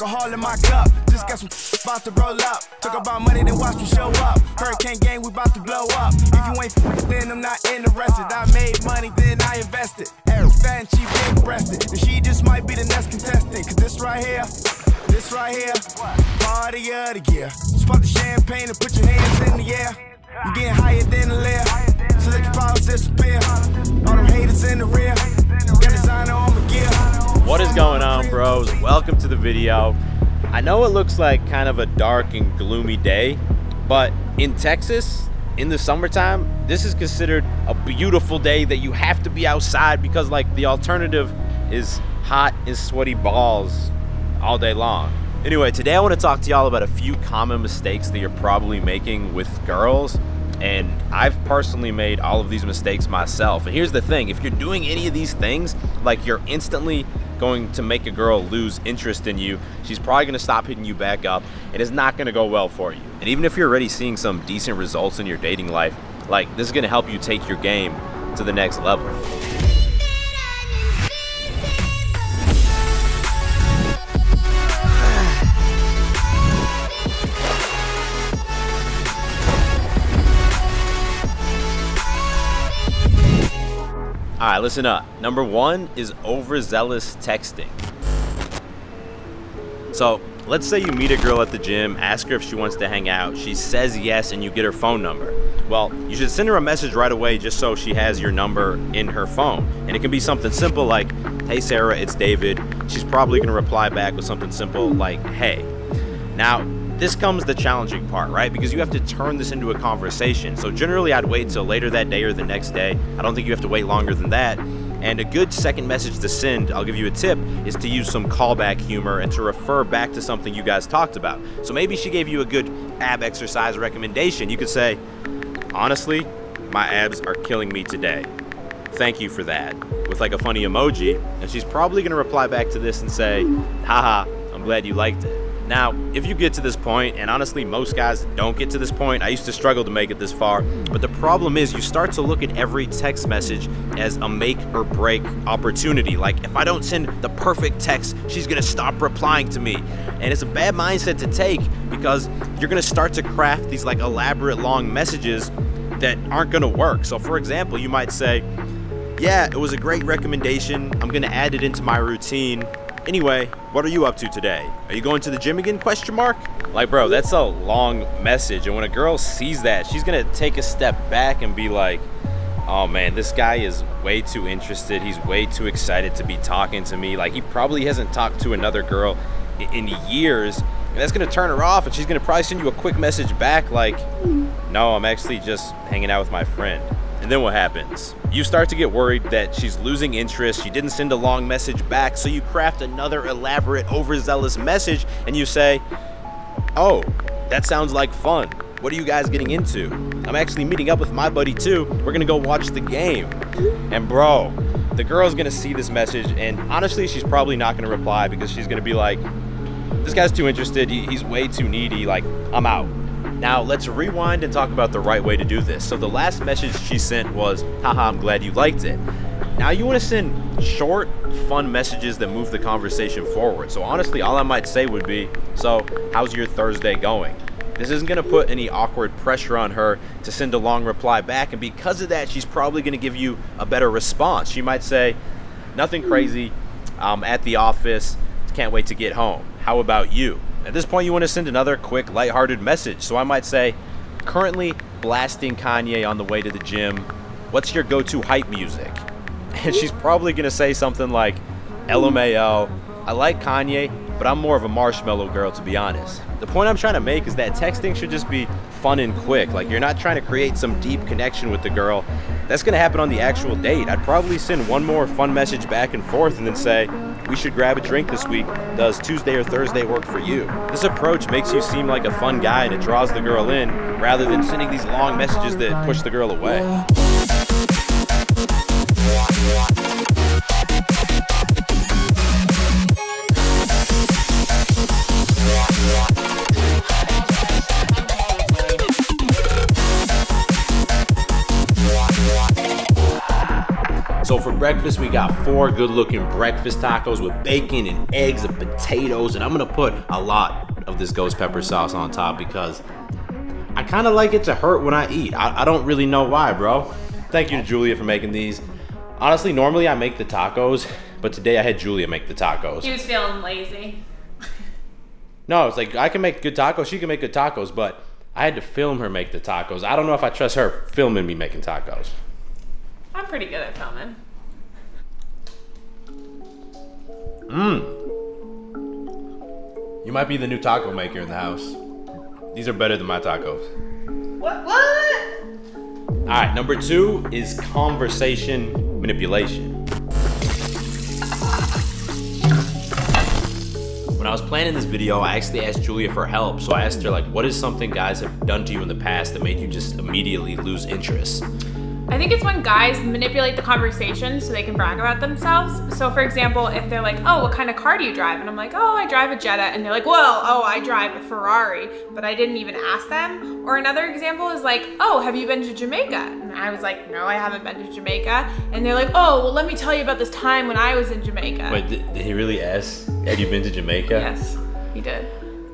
alcohol in my cup. Just got some about to roll up. Talk about money, then watch me show up. Hurricane gang, we about to blow up. If you ain't then I'm not interested. I made money, then I invested. Fat and she big breasted. And she just might be the next contestant. Cause this right here, party of the year. Spot the champagne and put your hands in the air. You getting higher than the lair. So let your powers disappear. All them haters in the rear. Got designer on my gear. What is going on, bros? Welcome to the video. I know it looks like kind of a dark and gloomy day, but in Texas, in the summertime, this is considered a beautiful day that you have to be outside because like the alternative is hot and sweaty balls all day long. Anyway, today I want to talk to y'all about a few common mistakes that you're probably making with girls. And I've personally made all of these mistakes myself. And here's the thing, if you're doing any of these things, like you're instantly going to make a girl lose interest in you. She's probably gonna stop hitting you back up and it's not gonna go well for you. And even if you're already seeing some decent results in your dating life, like this is gonna help you take your game to the next level. All right, listen up. Number one is overzealous texting. So let's say you meet a girl at the gym, ask her if she wants to hang out. She says yes and you get her phone number. Well, you should send her a message right away just so she has your number in her phone. And it can be something simple like, hey Sarah, it's David. She's probably gonna reply back with something simple like, hey. Now, this comes the challenging part, right? Because you have to turn this into a conversation. So generally I'd wait till later that day or the next day. I don't think you have to wait longer than that. And a good second message to send, I'll give you a tip, is to use some callback humor and to refer back to something you guys talked about. So maybe she gave you a good ab exercise recommendation. You could say, honestly, my abs are killing me today. Thank you for that. With like a funny emoji. And she's probably gonna reply back to this and say, haha, I'm glad you liked it. Now, if you get to this point, and honestly, most guys don't get to this point, I used to struggle to make it this far, but the problem is you start to look at every text message as a make or break opportunity. Like, if I don't send the perfect text, she's gonna stop replying to me. And it's a bad mindset to take because you're gonna start to craft these like elaborate long messages that aren't gonna work. So for example, you might say, yeah, it was a great recommendation. I'm gonna add it into my routine. Anyway, what are you up to today? Are you going to the gym again, question mark? Like, bro, that's a long message. And when a girl sees that, she's gonna take a step back and be like, oh man, this guy is way too interested. He's way too excited to be talking to me. Like, he probably hasn't talked to another girl in years. And that's gonna turn her off and she's gonna probably send you a quick message back like, no, I'm actually just hanging out with my friend. And then what happens? You start to get worried that she's losing interest, she didn't send a long message back, so you craft another elaborate, overzealous message and you say, oh, that sounds like fun. What are you guys getting into? I'm actually meeting up with my buddy too. We're gonna go watch the game. And bro, the girl's gonna see this message and honestly, she's probably not gonna reply because she's gonna be like, this guy's too interested, he's way too needy, like, I'm out. Now, let's rewind and talk about the right way to do this. So the last message she sent was, haha, I'm glad you liked it. Now you want to send short, fun messages that move the conversation forward. So honestly, all I might say would be, so how's your Thursday going? This isn't going to put any awkward pressure on her to send a long reply back. And because of that, she's probably going to give you a better response. She might say, nothing crazy, I'm at the office, can't wait to get home. How about you? At this point, you want to send another quick, lighthearted message. So I might say, currently blasting Kanye on the way to the gym. What's your go-to hype music? And she's probably going to say something like, LMAO, I like Kanye, but I'm more of a Marshmallow girl, to be honest. The point I'm trying to make is that texting should just be fun and quick. Like, you're not trying to create some deep connection with the girl. That's going to happen on the actual date. I'd probably send one more fun message back and forth and then say, we should grab a drink this week. Does Tuesday or Thursday work for you? This approach makes you seem like a fun guy and it draws the girl in rather than sending these long messages that push the girl away. So for breakfast, we got 4 good-looking breakfast tacos with bacon and eggs and potatoes, and I'm gonna put a lot of this ghost pepper sauce on top because I kind of like it to hurt when I eat. I don't really know why, bro. Thank you to Julia for making these. Honestly, normally I make the tacos, but today I had Julia make the tacos. He was feeling lazy. No, it's like I can make good tacos, she can make good tacos, but I had to film her make the tacos. I don't know if I trust her filming me making tacos. I'm pretty good at filming. You might be the new taco maker in the house. These are better than my tacos. What? All right, number 2 is conversation manipulation. When I was planning this video, I actually asked Julia for help. So I asked her, like, what is something guys have done to you in the past that made you just immediately lose interest? I think it's when guys manipulate the conversation so they can brag about themselves. So for example, if they're like, oh, what kind of car do you drive? And I'm like, oh, I drive a Jetta. And they're like, well, oh, I drive a Ferrari, but I didn't even ask them. Or another example is like, oh, have you been to Jamaica? And I was like, no, I haven't been to Jamaica. And they're like, oh, well, let me tell you about this time when I was in Jamaica. Wait, did he really ask, have you been to Jamaica? Yes, he did.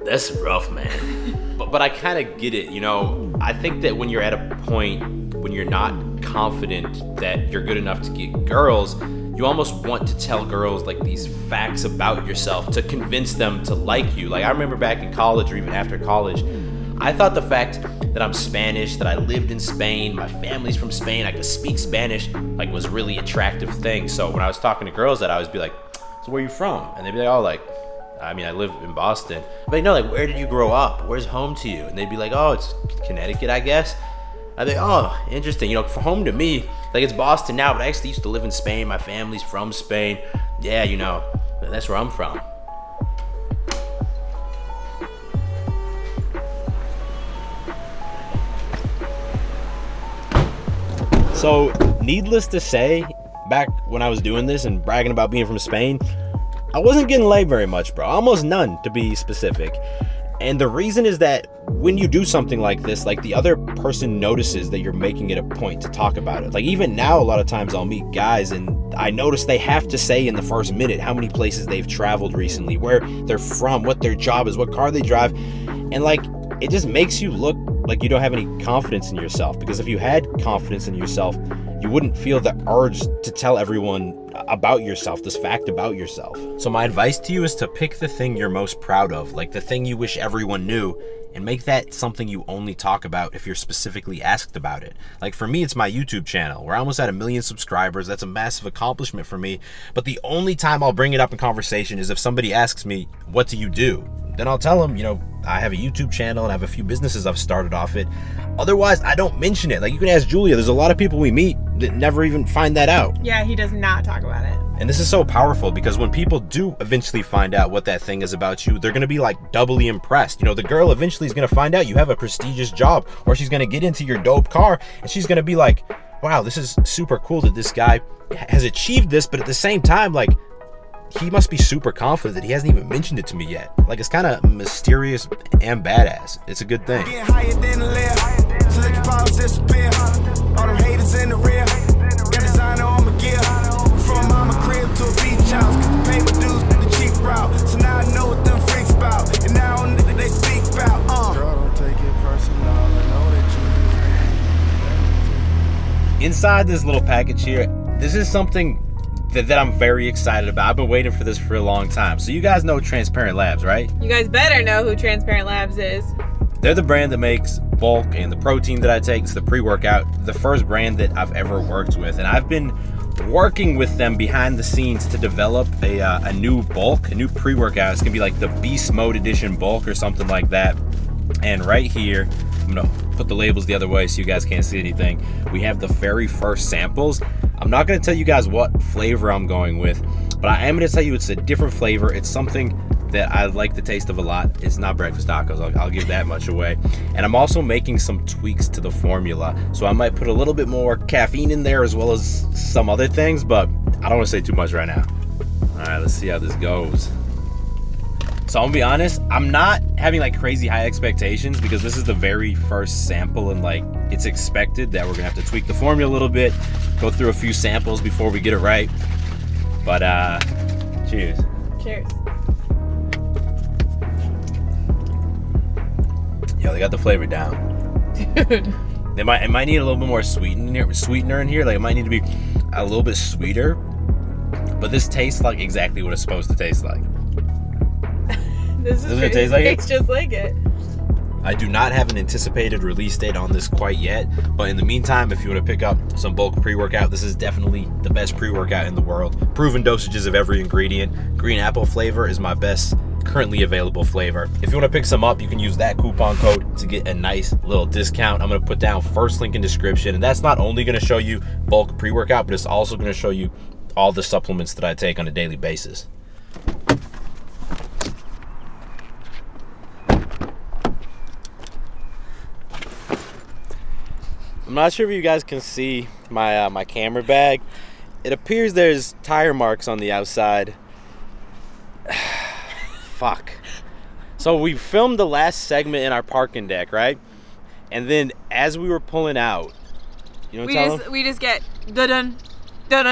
That's rough, man. but I kind of get it, you know. I think that when you're at a point when you're not confident that you're good enough to get girls, you almost want to tell girls like these facts about yourself to convince them to like you. Like I remember back in college or even after college, I thought the fact that I'm Spanish, that I lived in Spain, my family's from Spain, I could speak Spanish, like was a really attractive thing. So when I was talking to girls, that I always be like, so where are you from? And they'd be like, oh, like, I mean, I live in Boston. But no, like, where did you grow up? Where's home to you? And they'd be like, oh, it's Connecticut, I guess. I think, oh, interesting. You know, for home to me, like it's Boston now, but I actually used to live in Spain. My family's from Spain. Yeah, you know, that's where I'm from. So, needless to say, back when I was doing this and bragging about being from Spain, I wasn't getting laid very much, bro. Almost none, to be specific. And the reason is that when you do something like this, like the other person notices that you're making it a point to talk about it. Like even now, a lot of times I'll meet guys and I notice they have to say in the first minute how many places they've traveled recently, where they're from, what their job is, what car they drive. And like, it just makes you look like you don't have any confidence in yourself, because if you had confidence in yourself, you wouldn't feel the urge to tell everyone about yourself, this fact about yourself. So my advice to you is to pick the thing you're most proud of, like the thing you wish everyone knew, and make that something you only talk about if you're specifically asked about it. Like for me, it's my YouTube channel. We're almost at 1 million subscribers. That's a massive accomplishment for me. But the only time I'll bring it up in conversation is if somebody asks me, what do you do? Then I'll tell them, you know, I have a YouTube channel and I have a few businesses I've started off it. Otherwise, I don't mention it. Like you can ask Julia, there's a lot of people we meet that never even find that out. Yeah, he does not talk about it. And this is so powerful because when people do eventually find out what that thing is about you, they're gonna be like doubly impressed. You know, the girl eventually is gonna find out you have a prestigious job, or she's gonna get into your dope car and she's gonna be like, wow, this is super cool that this guy has achieved this, but at the same time, like, he must be super confident that he hasn't even mentioned it to me yet. Like, it's kind of mysterious and badass. It's a good thing. Getting higher than the left. So let your problems disappear. All them haters in the rear. Got designer on my gear. From mama crib to a beach house. Pay my dues the cheap route. So now I know what them freaks about. And now they speak about. Girl, don't take it personal. I know that you. Inside this little package here, this is something that I'm very excited about. I've been waiting for this for a long time. So you guys know Transparent Labs, right? You guys better know who Transparent Labs is. They're the brand that makes bulk and the protein that I take. It's the pre-workout, the first brand that I've ever worked with. And I've been working with them behind the scenes to develop a new bulk, a new pre-workout. It's gonna be like the Beast Mode Edition bulk or something like that. And right here, I'm gonna put the labels the other way so you guys can't see anything. We have the very first samples. I'm not gonna tell you guys what flavor I'm going with, but I am gonna tell you it's a different flavor. It's something that I like the taste of a lot. It's not breakfast tacos, I'll give that much away. And I'm also making some tweaks to the formula. So I might put a little bit more caffeine in there as well as some other things, but I don't wanna say too much right now. All right, let's see how this goes. So I'm gonna be honest, I'm not having like crazy high expectations because this is the very first sample and like it's expected that we're gonna have to tweak the formula a little bit, go through a few samples before we get it right. But cheers. Cheers. Yo, they got the flavor down. Dude. It might need a little bit more sweetener in here. Like it might need to be a little bit sweeter. But this tastes like exactly what it's supposed to taste like. Doesn't it taste like it? It's just like it. I do not have an anticipated release date on this quite yet, but in the meantime, if you want to pick up some bulk pre-workout, this is definitely the best pre-workout in the world. Proven dosages of every ingredient. Green apple flavor is my best currently available flavor. If you want to pick some up, you can use that coupon code to get a nice little discount. I'm going to put down first link in description, and that's not only going to show you bulk pre-workout, but it's also going to show you all the supplements that I take on a daily basis. I'm not sure if you guys can see my my camera bag. It appears there's tire marks on the outside. Fuck. So we filmed the last segment in our parking deck, right? And then as we were pulling out, you know what we just get dun dun dun,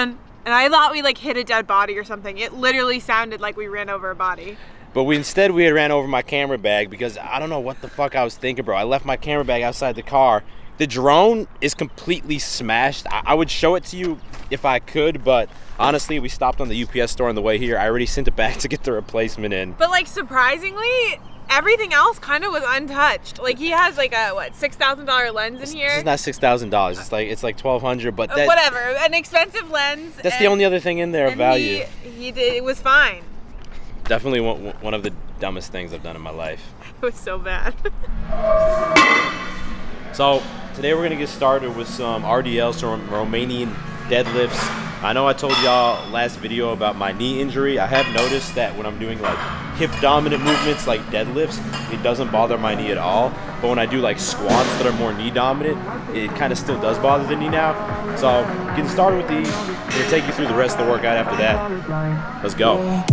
and I thought we like hit a dead body or something. It literally sounded like we ran over a body. But instead we had ran over my camera bag because I don't know what the fuck I was thinking, bro. I left my camera bag outside the car. The drone is completely smashed. I would show it to you if I could, but honestly, we stopped on the UPS store on the way here. I already sent it back to get the replacement in. But like surprisingly, everything else kind of was untouched. Like he has like a what, $6,000 lens in here. It's not $6,000. It's like $1,200, but that, whatever, an expensive lens. That's the only other thing in there of value. He did. It was fine. Definitely one of the dumbest things I've done in my life. It was so bad. So today we're gonna get started with some RDLs, some Romanian deadlifts. I know I told y'all last video about my knee injury. I have noticed that when I'm doing like hip dominant movements like deadlifts, it doesn't bother my knee at all. But when I do like squats that are more knee dominant, it kind of still does bother the knee now. So getting started with these, I'm gonna take you through the rest of the workout after that. Let's go.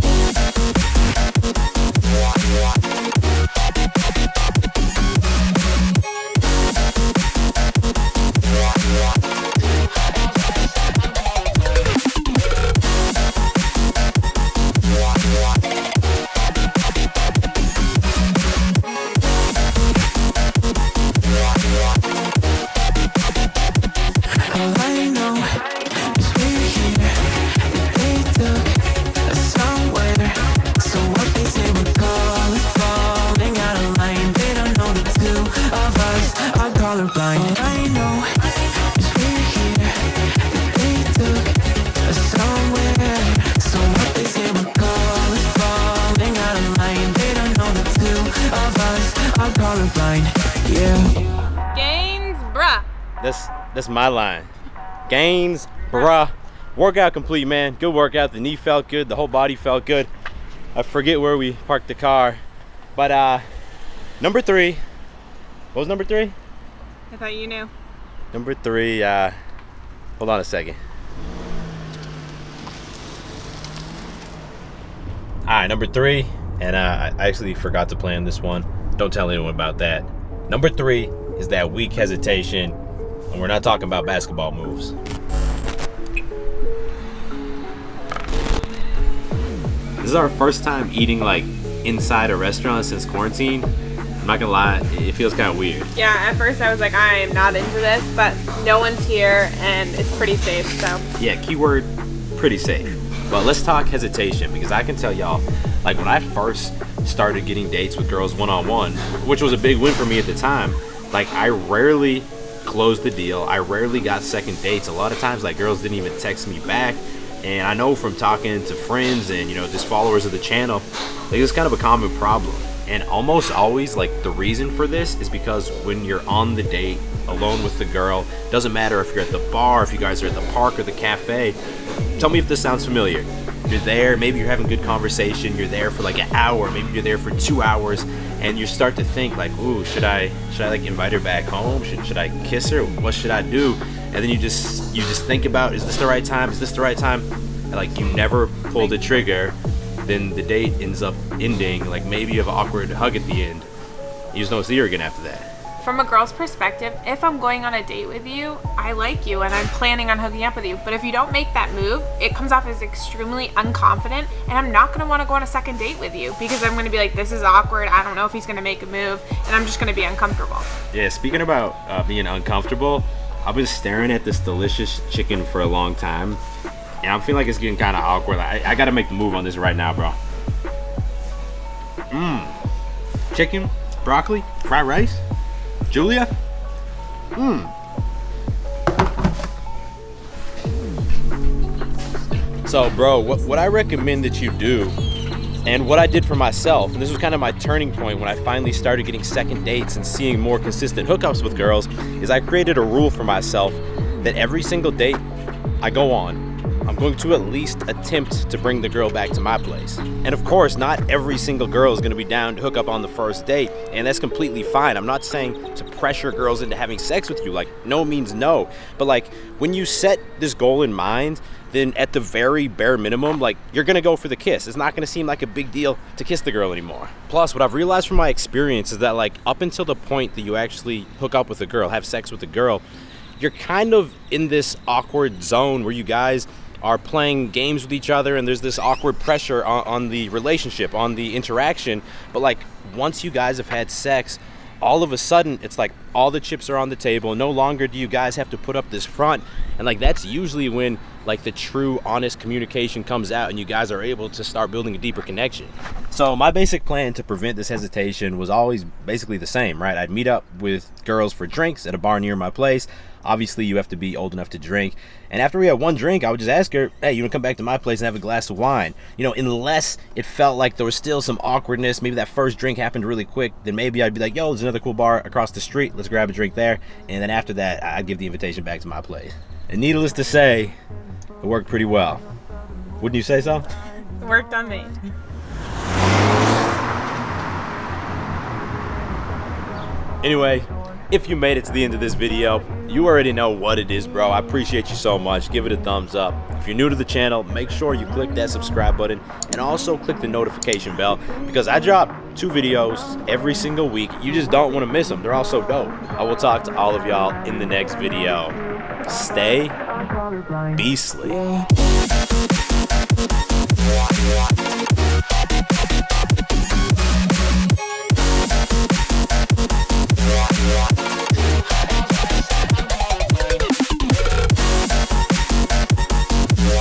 That's my line. Gains, bruh. Workout complete, man. Good workout. The knee felt good. The whole body felt good. I forget where we parked the car. But number 3. What was number 3? I thought you knew. Number 3, hold on a second. Alright, number 3. And I actually forgot to plan this one. Don't tell anyone about that. Number 3 is that weak hesitation. And we're not talking about basketball moves. This is our first time eating like inside a restaurant since quarantine. I'm not gonna lie, it feels kind of weird. Yeah, at first I was like, I am not into this, but no one's here and it's pretty safe, so. Yeah, keyword, pretty safe. But let's talk hesitation, because I can tell y'all, like when I first started getting dates with girls one-on-one, which was a big win for me at the time, like I rarely closed the deal. I rarely got second dates. A lot of times like girls didn't even text me back. And I know from talking to friends and, you know, just followers of the channel, like it's kind of a common problem. And almost always, like, the reason for this is because when you're on the date alone with the girl, doesn't matter if you're at the bar, if you guys are at the park or the cafe, tell me if this sounds familiar. You're there, maybe you're having good conversation, you're there for like an hour, maybe you're there for 2 hours, and you start to think like, ooh, should I like invite her back home? Should I kiss her? What should I do? And then you just think about, is this the right time? Is this the right time? And like you never pull the trigger. then the date ends up ending. Like maybe you have an awkward hug at the end. You just don't see her again after that. From a girl's perspective, if I'm going on a date with you, I like you and I'm planning on hooking up with you. But if you don't make that move, it comes off as extremely unconfident, and I'm not gonna wanna go on a second date with you because I'm gonna be like, this is awkward, I don't know if he's gonna make a move, and I'm just gonna be uncomfortable. Yeah, speaking about being uncomfortable, I've been staring at this delicious chicken for a long time, and I'm feeling like it's getting kind of awkward. I gotta make the move on this right now, bro. Chicken, broccoli, fried rice, Julia. So, bro, what I recommend that you do, and what I did for myself, and this was kind of my turning point when I finally started getting second dates and seeing more consistent hookups with girls, is I created a rule for myself that every single date I go on, I'm going to at least attempt to bring the girl back to my place. And of course, not every single girl is going to be down to hook up on the first date, and that's completely fine. I'm not saying to pressure girls into having sex with you, like no means no. But like when you set this goal in mind, then at the very bare minimum, like you're gonna go for the kiss. It's not gonna seem like a big deal to kiss the girl anymore. Plus, what I've realized from my experience is that like up until the point that you actually hook up with a girl, have sex with a girl, you're kind of in this awkward zone where you guys are playing games with each other, and there's this awkward pressure on the relationship, on the interaction. But like once you guys have had sex, all of a sudden it's like all the chips are on the table. No longer do you guys have to put up this front, and like that's usually when like the true honest communication comes out and you guys are able to start building a deeper connection. So my basic plan to prevent this hesitation was always basically the same, right? I'd meet up with girls for drinks at a bar near my place. Obviously you have to be old enough to drink, and after we had one drink, I would just ask her, hey, you wanna come back to my place and have a glass of wine? You know, unless it felt like there was still some awkwardness, maybe that first drink happened really quick, then maybe I'd be like, yo, there's another cool bar across the street, let's grab a drink there. And then after that, I'd give the invitation back to my place. And needless to say, it worked pretty well. Wouldn't you say so? It worked on me. Anyway, if you made it to the end of this video, you already know what it is, bro. I appreciate you so much. Give it a thumbs up. If you're new to the channel, make sure you click that subscribe button and also click the notification bell, because I drop 2 videos every single week. You just don't want to miss them. They're all so dope. I will talk to all of y'all in the next video. Stay beastly.